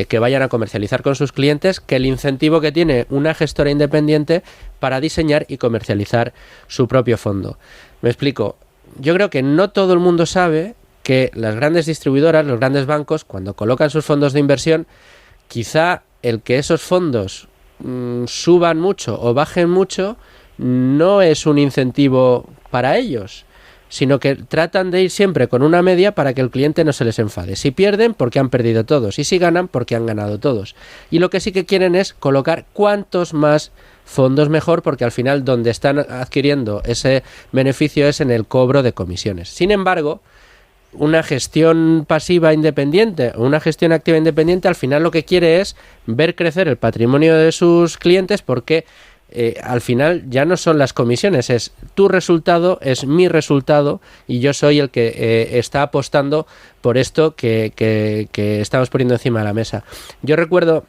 que vayan a comercializar con sus clientes, que el incentivo que tiene una gestora independiente para diseñar y comercializar su propio fondo. Me explico. Yo creo que no todo el mundo sabe que las grandes distribuidoras, los grandes bancos, cuando colocan sus fondos de inversión, quizá el que esos fondos suban mucho o bajen mucho no es un incentivo para ellos, sino que tratan de ir siempre con una media para que el cliente no se les enfade. Si pierden, porque han perdido todos, y si ganan, porque han ganado todos. Y lo que sí que quieren es colocar cuantos más fondos mejor, porque al final donde están adquiriendo ese beneficio es en el cobro de comisiones. Sin embargo, una gestión pasiva independiente o una gestión activa independiente al final lo que quiere es ver crecer el patrimonio de sus clientes, porque al final ya no son las comisiones, es tu resultado, es mi resultado, y yo soy el que está apostando por esto que estamos poniendo encima de la mesa. Yo recuerdo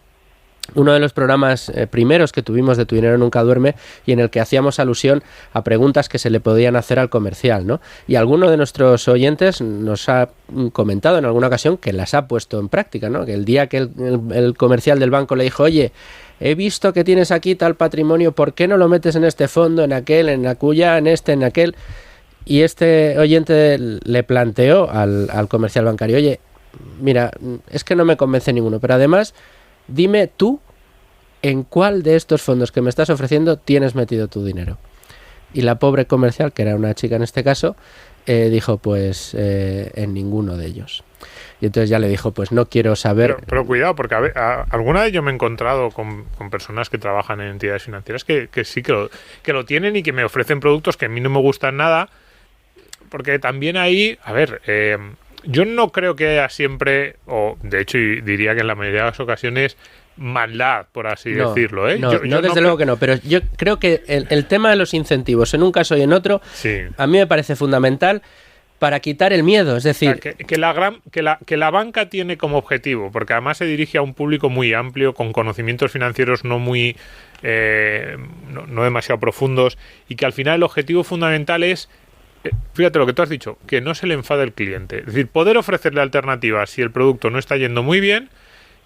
uno de los programas primeros que tuvimos de Tu Dinero Nunca Duerme, y en el que hacíamos alusión a preguntas que se le podían hacer al comercial, ¿no? Y alguno de nuestros oyentes nos ha comentado en alguna ocasión que las ha puesto en práctica, ¿no? Que el día que el comercial del banco le dijo, oye, he visto que tienes aquí tal patrimonio, ¿por qué no lo metes en este fondo, en aquel, en la cuya, en este, en aquel? Y este oyente le planteó al comercial bancario, oye, mira, es que no me convence ninguno, pero además, dime tú en cuál de estos fondos que me estás ofreciendo tienes metido tu dinero. Y la pobre comercial, que era una chica en este caso, dijo, pues en ninguno de ellos. Y entonces ya le dijo, pues no quiero saber... Pero cuidado, porque alguna vez yo me he encontrado con personas que trabajan en entidades financieras que sí que lo tienen y que me ofrecen productos que a mí no me gustan nada, porque también ahí, yo no creo que haya siempre, o de hecho diría que en la mayoría de las ocasiones, maldad, por así decirlo, ¿eh? Yo desde luego que no, pero yo creo que el tema de los incentivos en un caso y en otro, sí, a mí me parece fundamental para quitar el miedo, es decir... O sea, que la banca tiene como objetivo, porque además se dirige a un público muy amplio, con conocimientos financieros no muy... no demasiado profundos, y que al final el objetivo fundamental es, fíjate lo que tú has dicho, que no se le enfade el cliente. Es decir, poder ofrecerle alternativas si el producto no está yendo muy bien,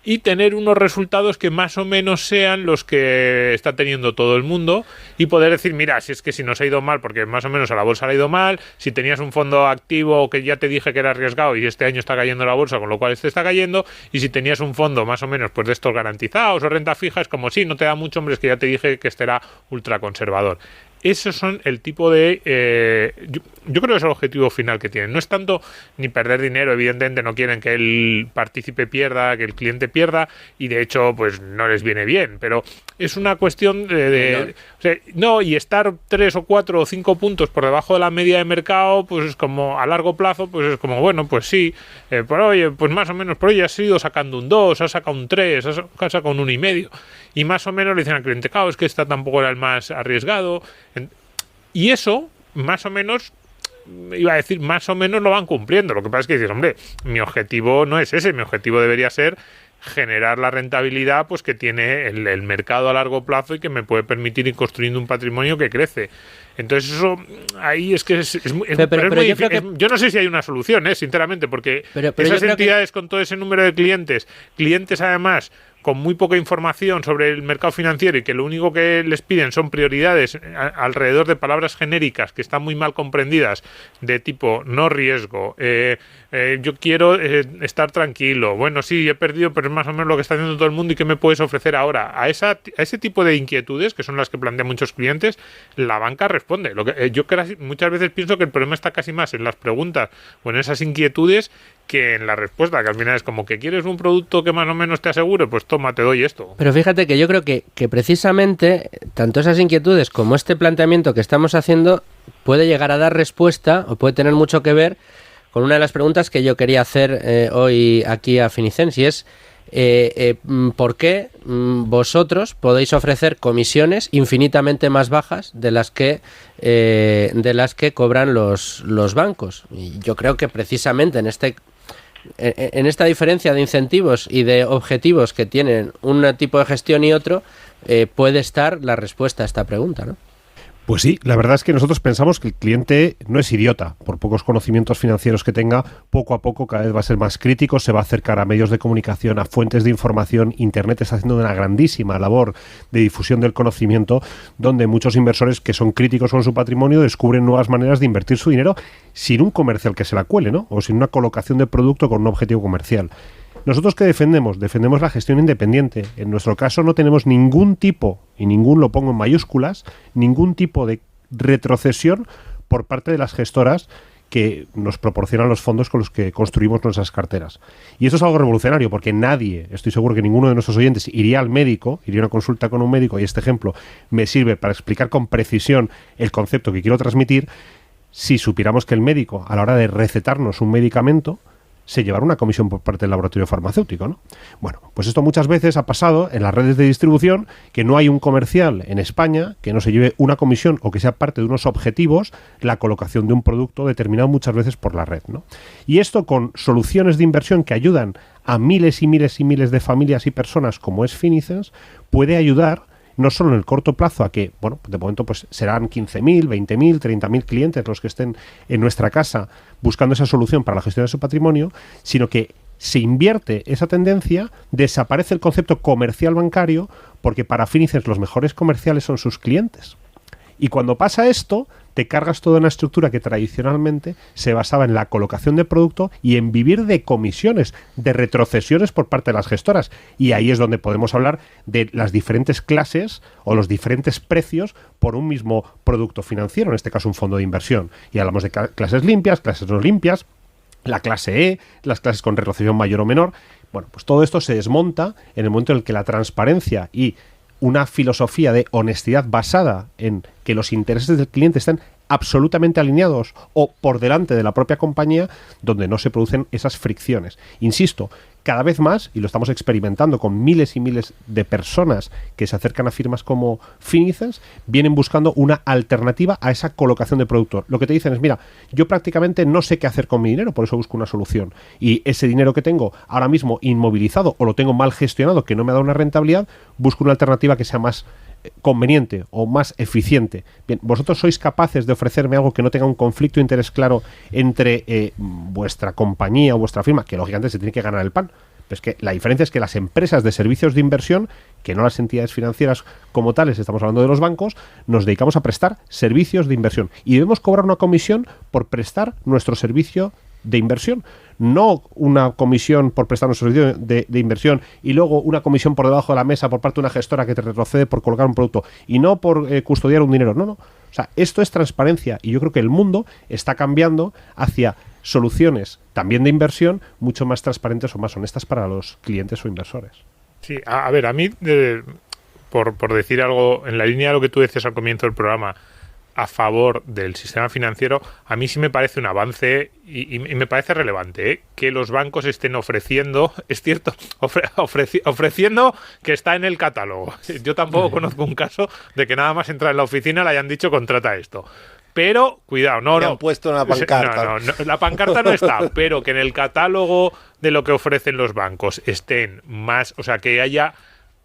y tener unos resultados que más o menos sean los que está teniendo todo el mundo, y poder decir, mira, si es que si nos ha ido mal, porque más o menos a la bolsa le ha ido mal, si tenías un fondo activo que ya te dije que era arriesgado y este año está cayendo la bolsa, con lo cual este está cayendo, y si tenías un fondo más o menos pues de estos garantizados o renta fija, es como, sí, no te da mucho, hombre, es que ya te dije que este era ultra conservador. Esos son el tipo de... yo creo que es el objetivo final que tienen. No es tanto ni perder dinero, evidentemente no quieren que el partícipe pierda, que el cliente pierda, y de hecho pues no les viene bien, pero es una cuestión y estar 3 o 4 o 5 puntos por debajo de la media de mercado, pues es como a largo plazo, pues es como, bueno, pues sí, oye, pues más o menos, por hoy has ido sacando un 2, has sacado un 3, has sacado un 1,5, y más o menos le dicen al cliente, claro, es que esta tampoco era el más arriesgado, y eso, más o menos, iba a decir, más o menos lo van cumpliendo. Lo que pasa es que dices, hombre, mi objetivo no es ese, mi objetivo debería ser generar la rentabilidad pues que tiene el mercado a largo plazo y que me puede permitir ir construyendo un patrimonio que crece. Entonces eso ahí es que es muy difícil. Yo no sé si hay una solución, sinceramente, porque esas entidades con todo ese número de clientes además con muy poca información sobre el mercado financiero y que lo único que les piden son prioridades alrededor de palabras genéricas que están muy mal comprendidas, de tipo no riesgo, yo quiero estar tranquilo, bueno, sí, he perdido, pero es más o menos lo que está haciendo todo el mundo y qué me puedes ofrecer ahora. A ese tipo de inquietudes, que son las que plantean muchos clientes, la banca responde. Muchas veces pienso que el problema está casi más en las preguntas o en esas inquietudes que en la respuesta, que al final es como que quieres un producto que más o menos te asegure, pues toma, te doy esto. Pero fíjate que yo creo que precisamente tanto esas inquietudes como este planteamiento que estamos haciendo puede llegar a dar respuesta o puede tener mucho que ver con una de las preguntas que yo quería hacer hoy aquí a Finicens, y es ¿por qué vosotros podéis ofrecer comisiones infinitamente más bajas de las que cobran los bancos? Y yo creo que precisamente en esta diferencia de incentivos y de objetivos que tienen un tipo de gestión y otro, puede estar la respuesta a esta pregunta, ¿no? Pues sí, la verdad es que nosotros pensamos que el cliente no es idiota. Por pocos conocimientos financieros que tenga, poco a poco cada vez va a ser más crítico, se va a acercar a medios de comunicación, a fuentes de información. Internet está haciendo una grandísima labor de difusión del conocimiento, donde muchos inversores que son críticos con su patrimonio descubren nuevas maneras de invertir su dinero sin un comercial que se la cuele, ¿no? O sin una colocación de producto con un objetivo comercial. ¿Nosotros qué defendemos? Defendemos la gestión independiente. En nuestro caso no tenemos ningún tipo, y ningún lo pongo en mayúsculas, ningún tipo de retrocesión por parte de las gestoras que nos proporcionan los fondos con los que construimos nuestras carteras. Y eso es algo revolucionario, porque nadie, estoy seguro que ninguno de nuestros oyentes iría al médico, iría a una consulta con un médico, y este ejemplo me sirve para explicar con precisión el concepto que quiero transmitir, si supiéramos que el médico, a la hora de recetarnos un medicamento, se llevará una comisión por parte del laboratorio farmacéutico, ¿no? Bueno, pues esto muchas veces ha pasado en las redes de distribución, que no hay un comercial en España que no se lleve una comisión o que sea parte de unos objetivos la colocación de un producto determinado muchas veces por la red, ¿no? Y esto con soluciones de inversión que ayudan a miles y miles y miles de familias y personas como es Finicens, puede ayudar no solo en el corto plazo a que, bueno, de momento pues serán 15.000, 20.000, 30.000 clientes los que estén en nuestra casa buscando esa solución para la gestión de su patrimonio, sino que se invierte esa tendencia, desaparece el concepto comercial bancario, porque para Finicens los mejores comerciales son sus clientes. Y cuando pasa esto, te cargas toda una estructura que tradicionalmente se basaba en la colocación de producto y en vivir de comisiones, de retrocesiones por parte de las gestoras. Y ahí es donde podemos hablar de las diferentes clases o los diferentes precios por un mismo producto financiero, en este caso un fondo de inversión. Y hablamos de clases limpias, clases no limpias, la clase E, las clases con retrocesión mayor o menor. Bueno, pues todo esto se desmonta en el momento en el que la transparencia y una filosofía de honestidad basada en que los intereses del cliente estén absolutamente alineados o por delante de la propia compañía, donde no se producen esas fricciones. Insisto, cada vez más, y lo estamos experimentando con miles y miles de personas que se acercan a firmas como Finicens, vienen buscando una alternativa a esa colocación de producto. Lo que te dicen es, mira, yo prácticamente no sé qué hacer con mi dinero, por eso busco una solución. Y ese dinero que tengo ahora mismo inmovilizado o lo tengo mal gestionado, que no me ha dado una rentabilidad, busco una alternativa que sea más conveniente o más eficiente. Bien, vosotros sois capaces de ofrecerme algo que no tenga un conflicto de interés claro entre vuestra compañía o vuestra firma, que lógicamente se tiene que ganar el pan. Pero es que la diferencia es que las empresas de servicios de inversión, que no las entidades financieras como tales, estamos hablando de los bancos, nos dedicamos a prestar servicios de inversión y debemos cobrar una comisión por prestar nuestro servicio de inversión, no una comisión por prestar nuestro servicio de inversión y luego una comisión por debajo de la mesa por parte de una gestora que te retrocede por colocar un producto y no por custodiar un dinero. No. O sea, esto es transparencia y yo creo que el mundo está cambiando hacia soluciones también de inversión mucho más transparentes o más honestas para los clientes o inversores. Sí, a ver, a mí, por decir algo en la línea de lo que tú decías al comienzo del programa, a favor del sistema financiero, a mí sí me parece un avance y me parece relevante que los bancos estén ofreciendo, es cierto, ofreciendo que está en el catálogo. Yo tampoco conozco un caso de que nada más entrar en la oficina le hayan dicho contrata esto. Pero, cuidado, no. Han puesto una pancarta. No, la pancarta no está, pero que en el catálogo de lo que ofrecen los bancos estén más, o sea, que haya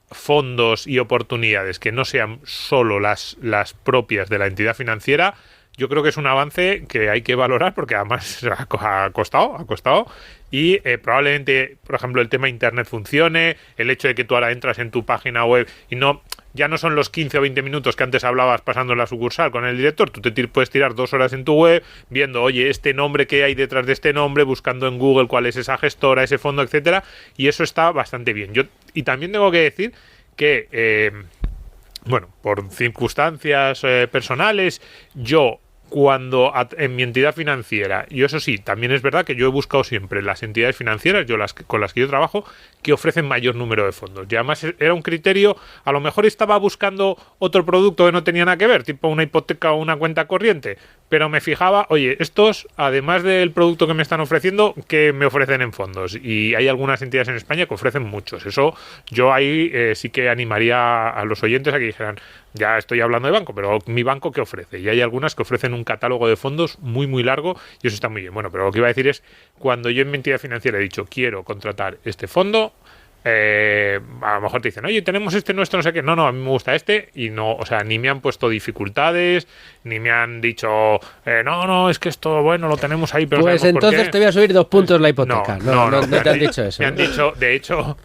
fondos y oportunidades que no sean solo las propias de la entidad financiera, yo creo que es un avance que hay que valorar porque además ha costado y probablemente, por ejemplo, el tema internet funcione, el hecho de que tú ahora entras en tu página web y ya no son los 15 o 20 minutos que antes hablabas pasando en la sucursal con el director, tú puedes tirar 2 horas en tu web viendo, oye, este nombre que hay detrás de este nombre, buscando en Google cuál es esa gestora, ese fondo, etcétera, y eso está bastante bien. Y también tengo que decir que, por circunstancias personales, cuando en mi entidad financiera, y eso sí, también es verdad que yo he buscado siempre las entidades financieras, con las que yo trabajo, que ofrecen mayor número de fondos. Y además era un criterio, a lo mejor estaba buscando otro producto que no tenía nada que ver, tipo una hipoteca o una cuenta corriente, pero me fijaba, oye, estos, además del producto que me están ofreciendo, ¿qué me ofrecen en fondos? Y hay algunas entidades en España que ofrecen muchos. Eso yo ahí sí que animaría a los oyentes a que dijeran, ya estoy hablando de banco, pero mi banco, ¿qué ofrece? Y hay algunas que ofrecen un catálogo de fondos muy, muy largo y eso está muy bien. Bueno, pero lo que iba a decir es, cuando yo en mi entidad financiera he dicho, quiero contratar este fondo, a lo mejor te dicen, oye, tenemos este nuestro, no sé qué. No, a mí me gusta este y no, o sea, ni me han puesto dificultades, ni me han dicho, no, es que esto, bueno, lo tenemos ahí, pero pues entonces te voy a subir 2 puntos la hipoteca. No te han dicho eso. Me han dicho, de hecho,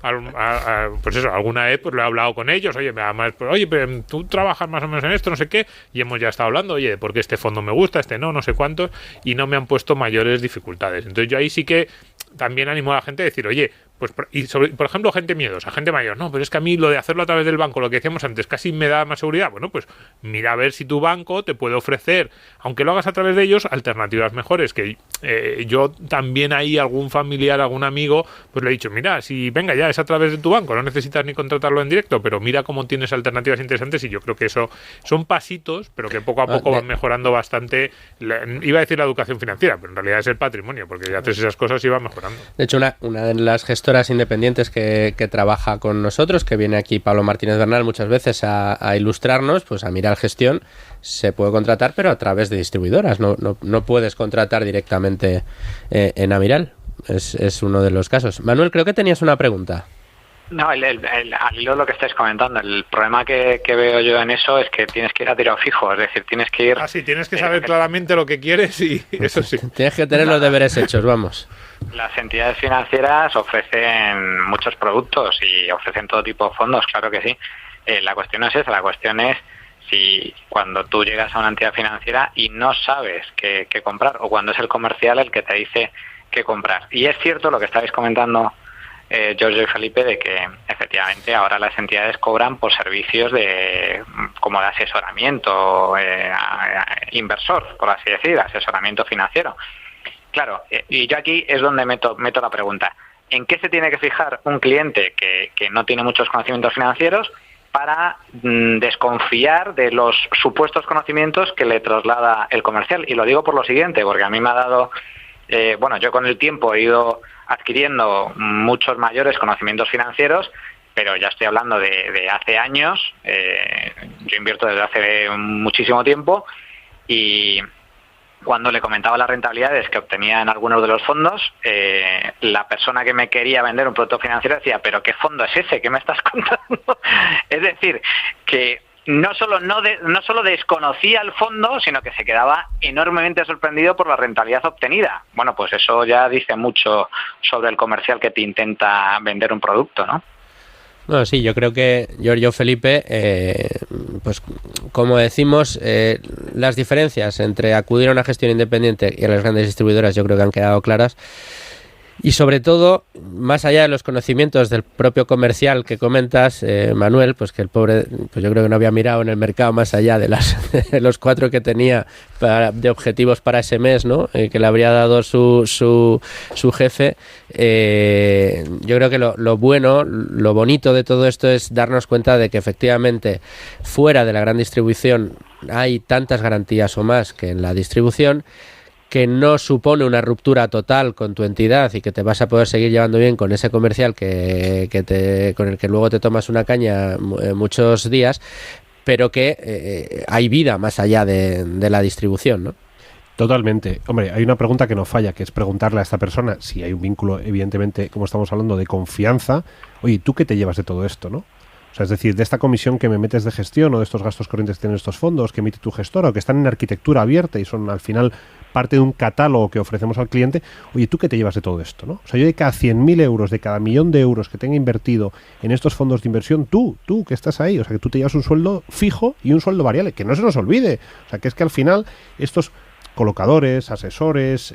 pues eso, alguna vez pues lo he hablado con ellos, oye, además, oye, pero tú trabajas más o menos en esto, no sé qué, y hemos ya estado hablando, oye, porque este fondo me gusta, este no sé cuántos, y no me han puesto mayores dificultades. Entonces yo ahí sí que también animo a la gente a decir, oye, pues por ejemplo, gente miedosa, gente mayor, no, pero es que a mí lo de hacerlo a través del banco, lo que decíamos antes, casi me da más seguridad. Bueno, pues mira a ver si tu banco te puede ofrecer, aunque lo hagas a través de ellos, alternativas mejores, que yo también ahí algún familiar, algún amigo, pues le he dicho, mira, si venga ya, es a través de tu banco, no necesitas ni contratarlo en directo, pero mira cómo tienes alternativas interesantes y yo creo que eso son pasitos, pero que poco a poco van mejorando bastante, iba a decir la educación financiera, pero en realidad es el patrimonio, porque ya haces esas cosas y va mejorando. De hecho, una de las gestoras independientes que trabaja con nosotros, que viene aquí Pablo Martínez Bernal muchas veces a ilustrarnos, pues a Amiral Gestión se puede contratar, pero a través de distribuidoras, no puedes contratar directamente en Amiral, es uno de los casos. Manuel, creo que tenías una pregunta. No, al hilo de lo que estáis comentando, el problema que veo yo en eso es que tienes que ir a tiro fijo, es decir, tienes que ir... sí, tienes que saber claramente lo que quieres y eso sí. Tienes que tener los deberes hechos, vamos. Las entidades financieras ofrecen muchos productos y ofrecen todo tipo de fondos, claro que sí. La cuestión no es esa, la cuestión es si cuando tú llegas a una entidad financiera y no sabes qué comprar, o cuando es el comercial el que te dice qué comprar. Y es cierto lo que estáis comentando, Giorgio y Felipe, de que efectivamente ahora las entidades cobran por servicios como de asesoramiento inversor, por así decir, asesoramiento financiero. Claro, y yo aquí es donde meto la pregunta. ¿En qué se tiene que fijar un cliente que no tiene muchos conocimientos financieros para desconfiar de los supuestos conocimientos que le traslada el comercial? Y lo digo por lo siguiente, porque a mí me ha dado... yo con el tiempo he ido adquiriendo muchos mayores conocimientos financieros, pero ya estoy hablando de hace años. Yo invierto desde hace muchísimo tiempo y cuando le comentaba las rentabilidades que obtenía en algunos de los fondos, la persona que me quería vender un producto financiero decía, ¿pero qué fondo es ese? ¿Qué me estás contando? Es decir, que no solo desconocía el fondo, sino que se quedaba enormemente sorprendido por la rentabilidad obtenida. Bueno, pues eso ya dice mucho sobre el comercial que te intenta vender un producto, ¿no? No, sí, yo creo que Giorgio, Felipe, pues como decimos, las diferencias entre acudir a una gestión independiente y a las grandes distribuidoras yo creo que han quedado claras. Y sobre todo, más allá de los conocimientos del propio comercial que comentas, Manuel, pues que el pobre, pues yo creo que no había mirado en el mercado más allá de los 4 que tenía de objetivos para ese mes, ¿no? Que le habría dado su jefe. Yo creo que lo bueno, lo bonito de todo esto es darnos cuenta de que efectivamente fuera de la gran distribución hay tantas garantías o más que en la distribución, que no supone una ruptura total con tu entidad y que te vas a poder seguir llevando bien con ese comercial con el que luego te tomas una caña muchos días, pero que hay vida más allá de la distribución, ¿no? Totalmente. Hombre, hay una pregunta que no falla, que es preguntarle a esta persona si hay un vínculo, evidentemente, como estamos hablando, de confianza. Oye, ¿tú qué te llevas de todo esto, no? O sea, es decir, de esta comisión que me metes de gestión o de estos gastos corrientes que tienen estos fondos, que emite tu gestora o que están en arquitectura abierta y son al final parte de un catálogo que ofrecemos al cliente, oye, ¿tú qué te llevas de todo esto, no? O sea, yo de cada 100.000 euros, de cada 1.000.000 de euros que tenga invertido en estos fondos de inversión, tú que estás ahí, o sea, que tú te llevas un sueldo fijo y un sueldo variable, que no se nos olvide. O sea, que es que al final estos colocadores, asesores,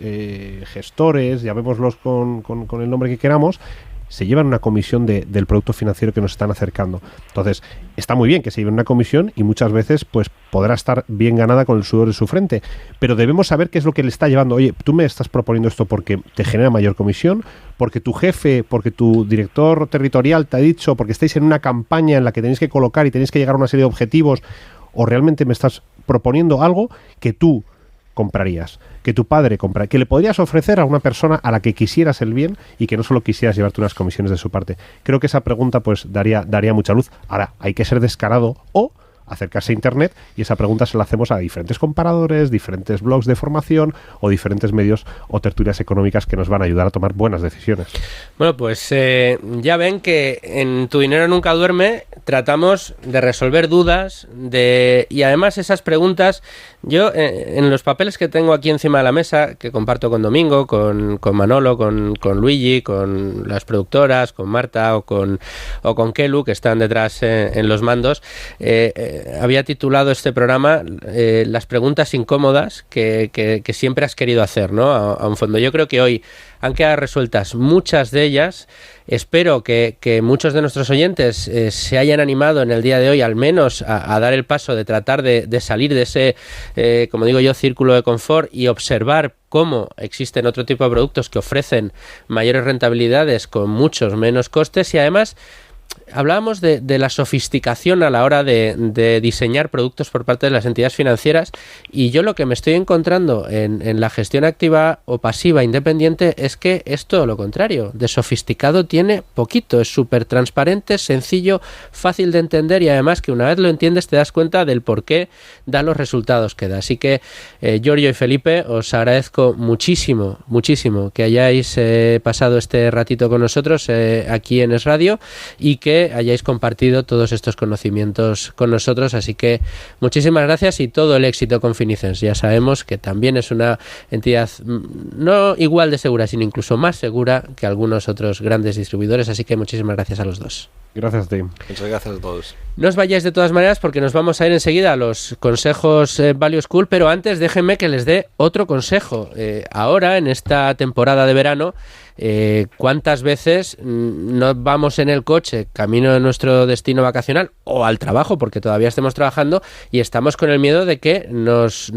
gestores, llamémoslos con el nombre que queramos, se llevan una comisión del producto financiero que nos están acercando. Entonces, está muy bien que se lleven una comisión y muchas veces pues podrá estar bien ganada con el sudor de su frente, pero debemos saber qué es lo que le está llevando. Oye, tú me estás proponiendo esto porque te genera mayor comisión, porque tu jefe, porque tu director territorial te ha dicho, porque estáis en una campaña en la que tenéis que colocar y tenéis que llegar a una serie de objetivos, o realmente me estás proponiendo algo que tú comprarías, que tu padre compra, que le podrías ofrecer a una persona a la que quisieras el bien y que no solo quisieras llevarte unas comisiones de su parte. Creo que esa pregunta pues daría mucha luz. Ahora, hay que ser descarado o acercarse a Internet y esa pregunta se la hacemos a diferentes comparadores, diferentes blogs de formación o diferentes medios o tertulias económicas que nos van a ayudar a tomar buenas decisiones. Bueno, pues ya ven que en Tu Dinero Nunca Duerme tratamos de resolver dudas y además esas preguntas, yo en los papeles que tengo aquí encima de la mesa, que comparto con Domingo, con Manolo, con Luigi, con las productoras, con Marta o con Kelu, que están detrás en los mandos, había titulado este programa las preguntas incómodas que siempre has querido hacer, ¿no? A un fondo. Yo creo que hoy han quedado resueltas muchas de ellas. Espero que muchos de nuestros oyentes se hayan animado en el día de hoy al menos a dar el paso de tratar de salir de ese, como digo yo, círculo de confort y observar cómo existen otro tipo de productos que ofrecen mayores rentabilidades con muchos menos costes y además hablábamos de la sofisticación a la hora de diseñar productos por parte de las entidades financieras y yo lo que me estoy encontrando en la gestión activa o pasiva independiente es que es todo lo contrario. De sofisticado tiene poquito, es súper transparente, sencillo, fácil de entender y además que una vez lo entiendes te das cuenta del por qué da los resultados que da. Así que Giorgio y Felipe, os agradezco muchísimo que hayáis pasado este ratito con nosotros aquí en Es Radio y que hayáis compartido todos estos conocimientos con nosotros, así que muchísimas gracias y todo el éxito con Finicens. Ya sabemos que también es una entidad no igual de segura, sino incluso más segura que algunos otros grandes distribuidores, así que muchísimas gracias a los dos. Gracias, Tim. Muchas gracias a todos. No os vayáis de todas maneras porque nos vamos a ir enseguida a los consejos Value School, pero antes déjenme que les dé otro consejo. Ahora, en esta temporada de verano, ¿cuántas veces no vamos en el coche camino de nuestro destino vacacional o al trabajo, porque todavía estemos trabajando y estamos con el miedo de que nos